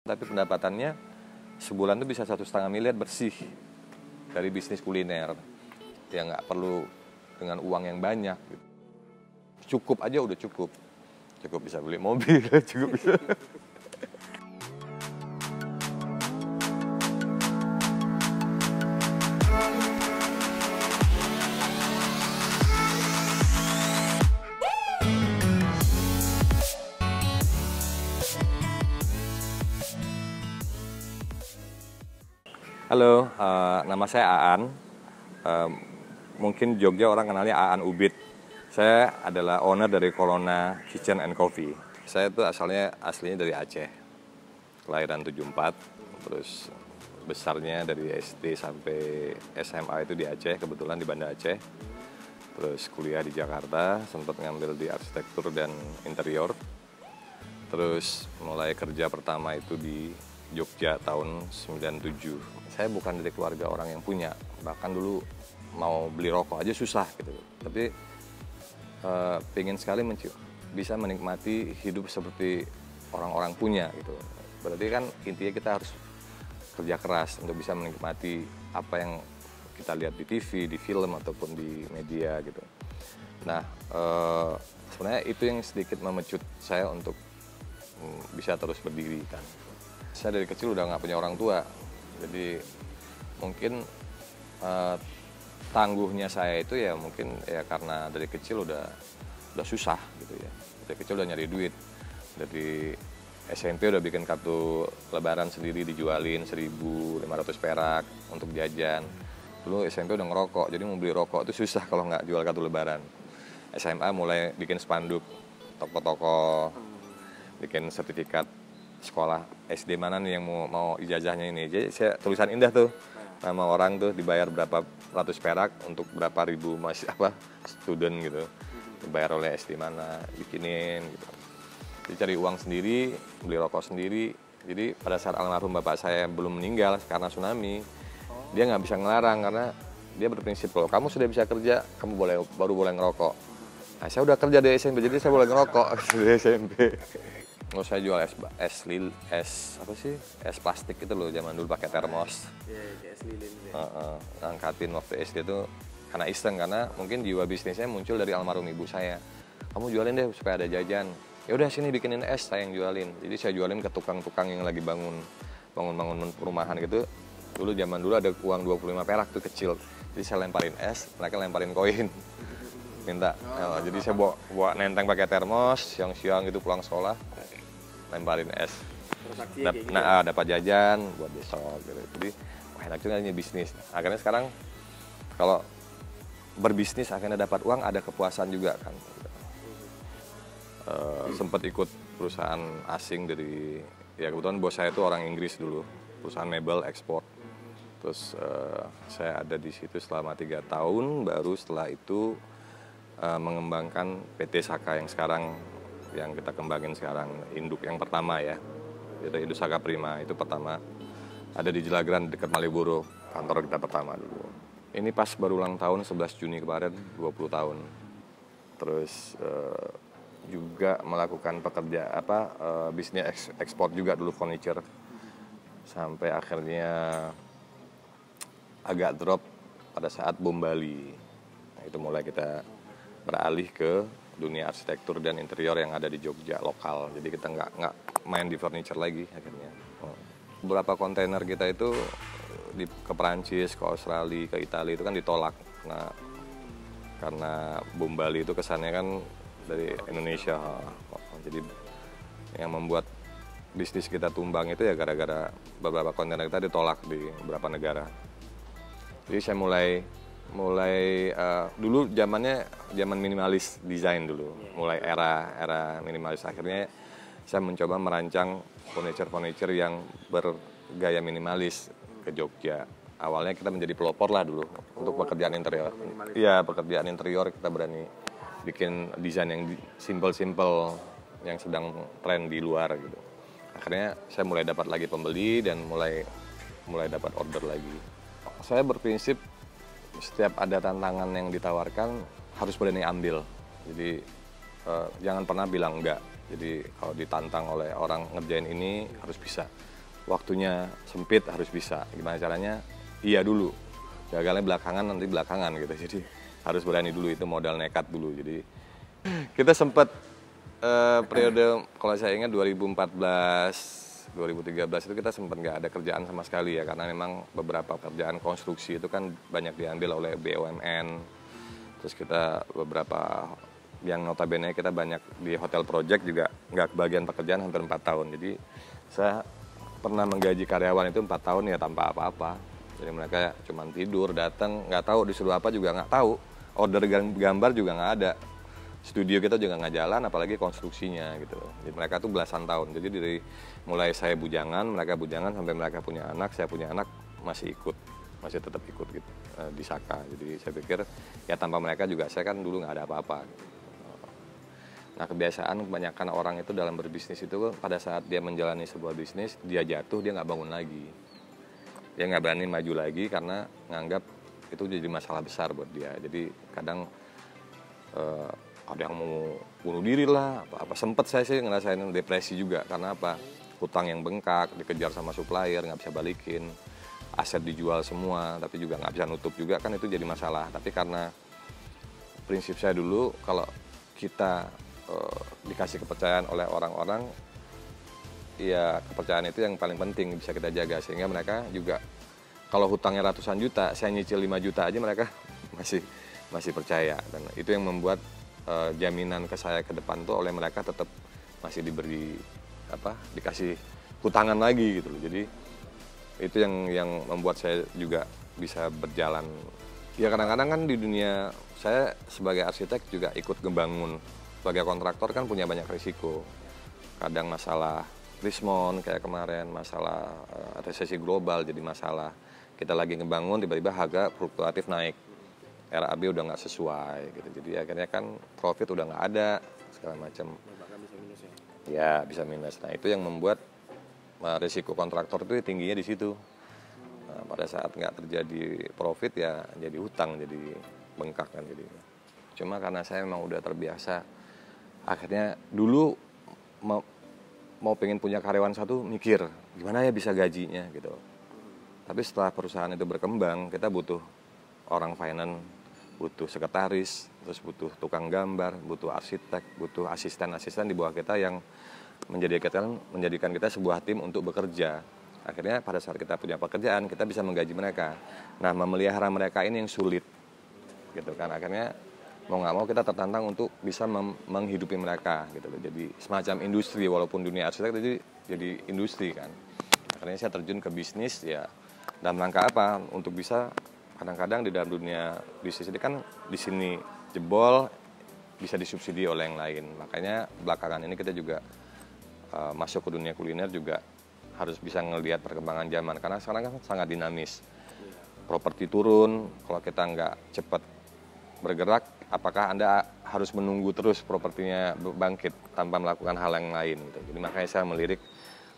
Tapi pendapatannya sebulan tuh bisa 1,5 miliar bersih dari bisnis kuliner. Ya nggak perlu dengan uang yang banyak gitu. Cukup aja udah cukup. Cukup bisa beli mobil, cukup bisa. Halo, nama saya Aan. Mungkin Jogja orang kenalnya Aan Ubid. Saya adalah owner dari Corona Kitchen and Coffee. Saya tuh aslinya dari Aceh, kelahiran 74, terus besarnya dari SD sampai SMA itu di Aceh, kebetulan di Banda Aceh. Terus kuliah di Jakarta, sempat ngambil di arsitektur dan interior. Terus mulai kerja pertama itu di Jogja tahun 97. Saya bukan dari keluarga orang yang punya, bahkan dulu mau beli rokok aja susah gitu. Tapi pengen sekali bisa menikmati hidup seperti orang-orang punya gitu. Berarti kan intinya kita harus kerja keras untuk bisa menikmati apa yang kita lihat di TV, di film ataupun di media gitu. Nah, sebenarnya itu yang sedikit memecut saya untuk bisa terus berdiri kan. Saya dari kecil udah nggak punya orang tua, jadi mungkin tangguhnya saya itu ya mungkin ya karena dari kecil udah susah gitu ya. Dari kecil udah nyari duit, dari SMP udah bikin kartu lebaran sendiri dijualin 1.500 perak untuk jajan. Dulu SMP udah ngerokok, jadi mau beli rokok itu susah kalau nggak jual kartu lebaran. SMA mulai bikin spanduk, toko-toko, bikin sertifikat sekolah SD mana nih yang mau ijazahnya ini. Jadi saya tulisan indah tuh, nama orang tuh dibayar berapa ratus perak untuk berapa ribu student gitu, dibayar oleh SD mana, bikinin gitu. Jadi cari uang sendiri, beli rokok sendiri. Jadi pada saat almarhum bapak saya belum meninggal karena tsunami, dia nggak bisa ngelarang karena dia berprinsip kalau kamu sudah bisa kerja, kamu baru boleh ngerokok. Nah, saya udah kerja dari SMP, jadi saya boleh ngerokok dari SMP. Kalau saya jual es plastik itu loh, zaman dulu pakai termos. Iya, es lilin. Angkatin waktu SD itu karena iseng, karena mungkin jiwa bisnisnya muncul dari almarhum ibu saya. Kamu jualin deh supaya ada jajan. Ya udah sini bikinin es, saya yang jualin. Jadi saya jualin ke tukang-tukang yang lagi bangun perumahan gitu. Dulu zaman dulu ada uang 25 perak tuh kecil. Jadi saya lemparin es, mereka lemparin koin. Minta. Jadi saya bawa nenteng pakai termos, siang-siang gitu pulang sekolah. Lemparin es. Dapat jajan buat besok gitu. Jadi enak juga ini bisnis. Akhirnya sekarang kalau berbisnis akhirnya dapat uang, ada kepuasan juga kan. Sempat ikut perusahaan asing ya kebetulan bos saya itu orang Inggris dulu, perusahaan mebel ekspor. Terus saya ada di situ selama 3 tahun, baru setelah itu mengembangkan PT Saka yang kita kembangin sekarang, induk yang pertama ya. Itu Induk Saka Prima, itu pertama. Ada di Jelagran dekat Malioboro, kantor kita pertama dulu. Ini pas baru ulang tahun 11 Juni kemarin, 20 tahun. Terus juga melakukan bisnis ekspor juga dulu furniture. Sampai akhirnya agak drop pada saat bom Bali. Nah, itu mulai kita beralih ke dunia arsitektur dan interior yang ada di Jogja lokal. Jadi kita nggak main di furniture lagi akhirnya. Beberapa kontainer kita itu ke Perancis, ke Australia, ke Italia itu kan ditolak. Nah, karena bom Bali itu kesannya kan dari Indonesia. Jadi yang membuat bisnis kita tumbang itu ya gara-gara beberapa kontainer kita ditolak di beberapa negara. Jadi saya mulai dulu zaman minimalis desain dulu, mulai era minimalis. Akhirnya saya mencoba merancang furniture yang bergaya minimalis ke Jogja. Awalnya kita menjadi pelopor lah dulu untuk pekerjaan interior. Iya, pekerjaan interior kita berani bikin desain yang simple yang sedang tren di luar gitu. Akhirnya saya mulai dapat lagi pembeli dan mulai dapat order lagi. Saya berprinsip setiap ada tantangan yang ditawarkan harus berani ambil. Jadi jangan pernah bilang enggak. Jadi kalau ditantang oleh orang ngerjain ini harus bisa. waktunya sempit harus bisa. Gimana caranya? Iya dulu. Gagalnya belakangan, nanti belakangan gitu. Jadi harus berani dulu, itu modal nekat dulu. Jadi kita sempat periode, kalau saya ingat 2014, 2013 itu kita sempat nggak ada kerjaan sama sekali ya, karena memang beberapa kerjaan konstruksi itu kan banyak diambil oleh BUMN. Terus kita beberapa yang notabene kita banyak di hotel project juga nggak kebagian pekerjaan hampir 4 tahun. Jadi saya pernah menggaji karyawan itu 4 tahun ya tanpa apa-apa. Jadi mereka cuma tidur, datang, nggak tahu disuruh apa juga nggak tahu. Order gambar juga nggak ada. Studio kita juga nggak jalan, apalagi konstruksinya gitu. Jadi mereka tuh belasan tahun. Jadi dari mulai saya bujangan, mereka bujangan, sampai mereka punya anak, saya punya anak, masih tetap ikut gitu di Saka. Jadi saya pikir ya tanpa mereka juga saya kan dulu nggak ada apa-apa. Nah, kebiasaan kebanyakan orang itu dalam berbisnis itu pada saat dia menjalani sebuah bisnis, dia jatuh, dia nggak bangun lagi. Dia nggak berani maju lagi karena nganggap itu jadi masalah besar buat dia. Jadi kadang ada yang mau bunuh diri lah, apa sempet saya sih ngerasain depresi juga. Karena apa? Hutang yang bengkak, dikejar sama supplier, nggak bisa balikin. Aset dijual semua, tapi juga nggak bisa nutup juga, kan itu jadi masalah. Tapi karena prinsip saya dulu, kalau kita dikasih kepercayaan oleh orang-orang, ya kepercayaan itu yang paling penting bisa kita jaga, sehingga mereka juga kalau hutangnya ratusan juta, saya nyicil 5 juta aja mereka masih percaya. Dan itu yang membuat jaminan ke saya ke depan tuh oleh mereka tetap masih dikasih hutangan lagi gitu loh. Jadi itu yang membuat saya juga bisa berjalan. Ya kadang-kadang kan di dunia saya sebagai arsitek juga ikut ngebangun. Sebagai kontraktor kan punya banyak risiko. Kadang masalah rismon kayak kemarin, masalah resesi global jadi masalah. Kita lagi ngebangun, tiba-tiba harga fluktuatif naik. RAB udah nggak sesuai gitu. Jadi akhirnya kan profit udah nggak ada, segala macam. Bahkan bisa minus ya? Ya bisa minus. Nah itu yang membuat risiko kontraktor itu tingginya di situ. Nah, pada saat nggak terjadi profit ya jadi hutang, jadi bengkak kan jadi. Cuma karena saya memang udah terbiasa. Akhirnya dulu mau pengen punya karyawan satu, mikir gimana ya bisa gajinya gitu. Tapi setelah perusahaan itu berkembang, kita butuh orang finance, butuh sekretaris, terus butuh tukang gambar, butuh arsitek, butuh asisten-asisten di bawah kita yang menjadikan kita sebuah tim untuk bekerja. Akhirnya pada saat kita punya pekerjaan, kita bisa menggaji mereka. Nah, memelihara mereka ini yang sulit gitu kan. Akhirnya mau nggak mau kita tertantang untuk bisa menghidupi mereka gitu loh. Jadi semacam industri, walaupun dunia arsitek jadi industri kan. Akhirnya saya terjun ke bisnis ya dalam rangka apa? Untuk bisa kadang-kadang di dalam dunia bisnis ini kan di sini jebol bisa disubsidi oleh yang lain. Makanya belakangan ini kita juga masuk ke dunia kuliner juga harus bisa ngelihat perkembangan zaman karena sekarang kan sangat dinamis. Properti turun, kalau kita nggak cepat bergerak, apakah Anda harus menunggu terus propertinya bangkit tanpa melakukan hal yang lain gitu. Jadi makanya saya melirik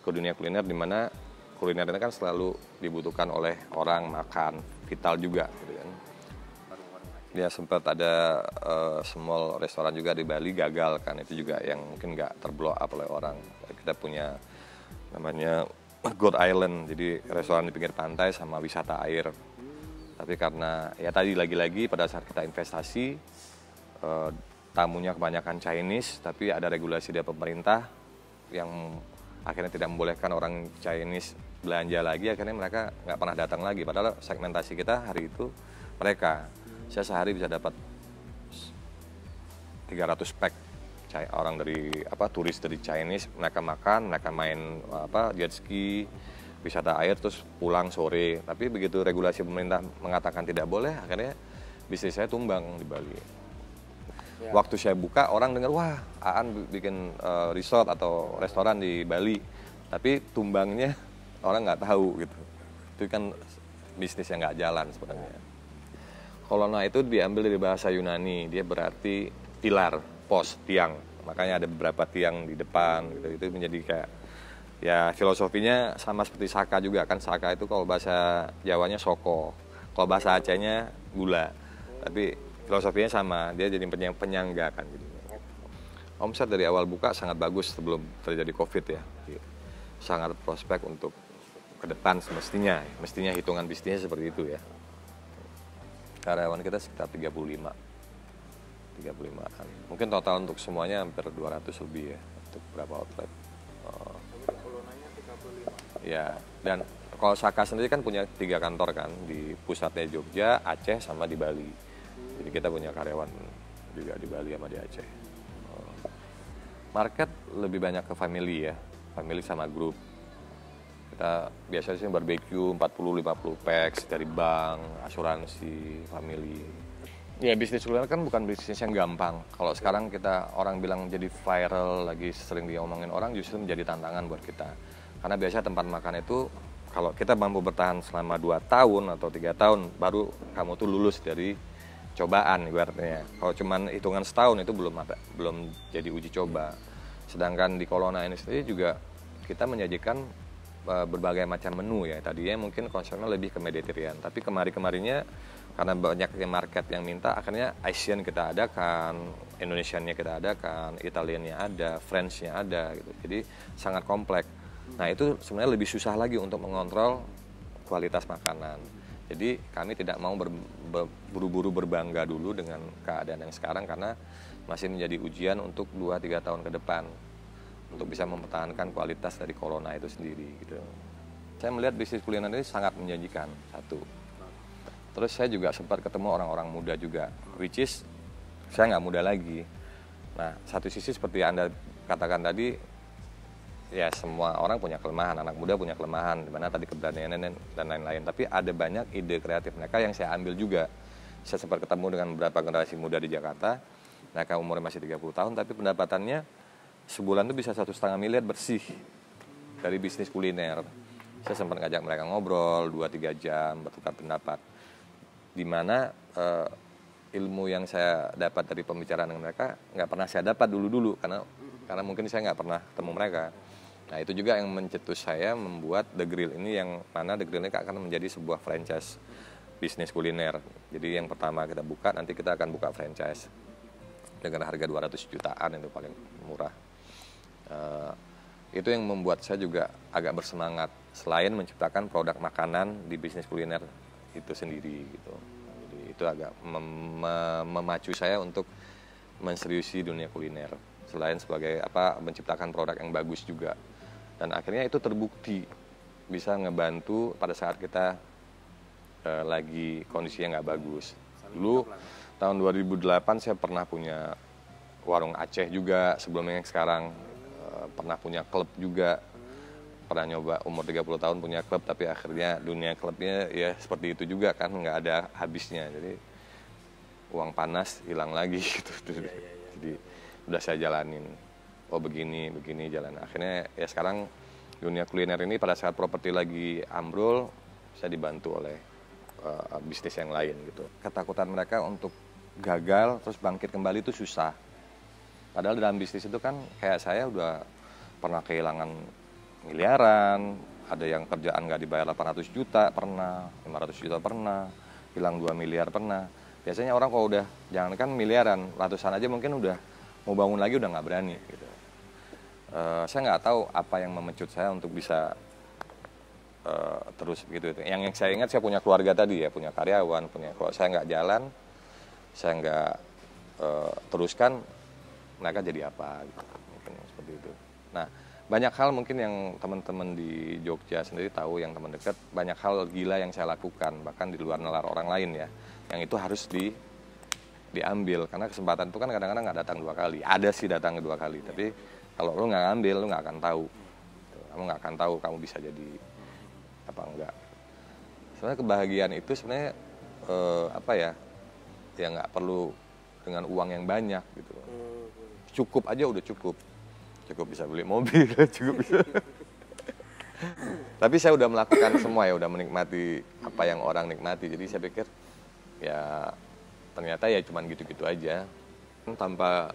ke dunia kuliner, di mana kuliner ini kan selalu dibutuhkan oleh orang makan, vital juga gitu kan. Ya sempat ada small restoran juga di Bali gagal kan, itu juga yang mungkin nggak terblow up oleh orang. Kita punya namanya God Island, jadi restoran di pinggir pantai sama wisata air. Tapi karena ya tadi lagi-lagi pada saat kita investasi tamunya kebanyakan Chinese, tapi ada regulasi dari pemerintah yang akhirnya tidak membolehkan orang Chinese belanja lagi. Akhirnya mereka nggak pernah datang lagi. Padahal segmentasi kita hari itu mereka. Saya sehari bisa dapat 300 pack orang dari turis dari Chinese, mereka makan, mereka main jet ski, wisata air, terus pulang sore. Tapi begitu regulasi pemerintah mengatakan tidak boleh, akhirnya bisnis saya tumbang di Bali. Ya. Waktu saya buka, orang dengar, wah Aan bikin resort atau restoran di Bali. Tapi tumbangnya orang nggak tahu gitu. Itu kan bisnis yang nggak jalan sebenarnya. Kolonna itu diambil dari bahasa Yunani, dia berarti pilar, pos, tiang. Makanya ada beberapa tiang di depan gitu. Itu menjadi kayak ya filosofinya sama seperti Saka juga kan. Saka itu kalau bahasa Jawanya soko, kalau bahasa Acehnya gula. Tapi filosofinya sama, dia jadi penyangga kan. Omset dari awal buka sangat bagus sebelum terjadi COVID ya. Sangat prospek untuk ke depan mestinya hitungan bisnisnya seperti itu ya. Karyawan kita sekitar 35-an. Mungkin total untuk semuanya hampir 200 lebih ya untuk beberapa outlet. Ya, dan kalau Saka sendiri kan punya 3 kantor kan, di pusatnya Jogja, Aceh, sama di Bali. Jadi kita punya karyawan juga di Bali sama di Aceh. Market lebih banyak ke family ya, family sama grup. Kita biasanya sih barbecue 40-50 packs dari bank, asuransi, family. Ya bisnis kuliner kan bukan bisnis yang gampang. Kalau sekarang orang bilang jadi viral, lagi sering diomongin orang, justru menjadi tantangan buat kita. Karena biasanya tempat makan itu, kalau kita mampu bertahan selama 2 tahun atau 3 tahun, baru kamu tuh lulus dari cobaan ibaratnya. Kalau cuman hitungan setahun itu belum jadi uji coba. Sedangkan di Colonna ini sendiri juga kita menyajikan berbagai macam menu ya. Tadinya mungkin konsepnya lebih ke Mediterranean, tapi kemarinnya karena banyaknya market yang minta, akhirnya Asian kita adakan, Indonesiannya kita adakan, Italiannya ada, Frenchnya ada gitu. Jadi sangat kompleks. Nah itu sebenarnya lebih susah lagi untuk mengontrol kualitas makanan. Jadi kami tidak mau buru-buru berbangga dulu dengan keadaan yang sekarang, karena masih menjadi ujian untuk 2-3 tahun ke depan untuk bisa mempertahankan kualitas dari Colonna itu sendiri gitu. Saya melihat bisnis kuliner ini sangat menjanjikan, satu. Terus saya juga sempat ketemu orang-orang muda juga, which is saya nggak muda lagi. Nah, satu sisi seperti Anda katakan tadi, ya semua orang punya kelemahan, anak muda punya kelemahan, dimana tadi keberanian dan lain-lain. Tapi ada banyak ide kreatif mereka yang saya ambil juga. Saya sempat ketemu dengan beberapa generasi muda di Jakarta, mereka umurnya masih 30 tahun, tapi pendapatannya sebulan itu bisa 1,5 miliar bersih dari bisnis kuliner. Saya sempat ngajak mereka ngobrol 2-3 jam, bertukar pendapat. Dimana ilmu yang saya dapat dari pembicaraan dengan mereka nggak pernah saya dapat dulu karena mungkin saya nggak pernah ketemu mereka. Nah itu juga yang mencetus saya membuat The Grill ini, yang mana The Grill ini akan menjadi sebuah franchise bisnis kuliner. Jadi yang pertama kita buka, nanti kita akan buka franchise dengan harga 200 jutaan, itu paling murah. Itu yang membuat saya juga agak bersemangat selain menciptakan produk makanan di bisnis kuliner itu sendiri gitu. Jadi itu agak memacu saya untuk menseriusi dunia kuliner, selain sebagai menciptakan produk yang bagus juga. Dan akhirnya itu terbukti bisa ngebantu pada saat kita lagi kondisinya nggak bagus. Dulu tahun 2008 saya pernah punya warung Aceh juga, sebelumnya yang sekarang pernah punya klub juga. Pernah nyoba umur 30 tahun punya klub, tapi akhirnya dunia klubnya ya seperti itu juga kan, nggak ada habisnya. Jadi uang panas hilang lagi gitu. Jadi udah saya jalanin, begini jalan. Akhirnya ya sekarang dunia kuliner ini pada saat properti lagi ambrol, saya dibantu oleh bisnis yang lain gitu. Ketakutan mereka untuk gagal terus bangkit kembali itu susah. Padahal dalam bisnis itu kan kayak saya udah pernah kehilangan miliaran, ada yang kerjaan nggak dibayar 800 juta pernah, 500 juta pernah, hilang 2 miliar pernah. Biasanya orang kalau udah jangankan miliaran, ratusan aja mungkin udah mau bangun lagi udah nggak berani gitu. Saya nggak tahu apa yang memecut saya untuk bisa terus begitu. Yang saya ingat, saya punya keluarga tadi ya, punya karyawan, kalau saya nggak jalan, saya nggak teruskan, mereka jadi apa gitu, mungkin seperti itu. Nah, banyak hal mungkin yang teman-teman di Jogja sendiri tahu, yang teman dekat, banyak hal gila yang saya lakukan, bahkan di luar nalar orang lain ya, yang itu harus diambil, karena kesempatan itu kan kadang-kadang nggak datang 2 kali. Ada sih datang 2 kali, tapi kalau lo nggak ambil, lo nggak akan tahu. Kamu nggak akan tahu kamu bisa jadi apa enggak. Sebenarnya kebahagiaan itu sebenarnya ya nggak perlu dengan uang yang banyak gitu. Cukup aja udah cukup bisa beli mobil, cukup bisa. Tapi saya udah melakukan semua ya, udah menikmati apa yang orang nikmati. Jadi saya pikir ya ternyata ya cuman gitu-gitu aja. Tanpa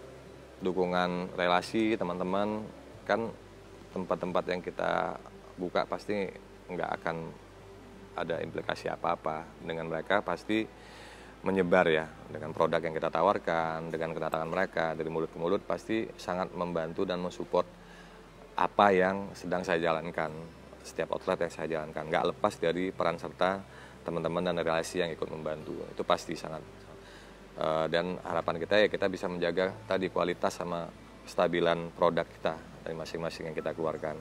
dukungan relasi teman-teman, kan tempat-tempat yang kita buka pasti nggak akan ada implikasi apa-apa. Dengan mereka pasti menyebar ya, dengan produk yang kita tawarkan, dengan kedatangan mereka dari mulut ke mulut, pasti sangat membantu dan mensupport apa yang sedang saya jalankan setiap outlet yang saya jalankan. Nggak lepas dari peran serta teman-teman dan relasi yang ikut membantu. Itu pasti sangat. Dan harapan kita ya kita bisa menjaga tadi kualitas sama kestabilan produk kita dari masing-masing yang kita keluarkan.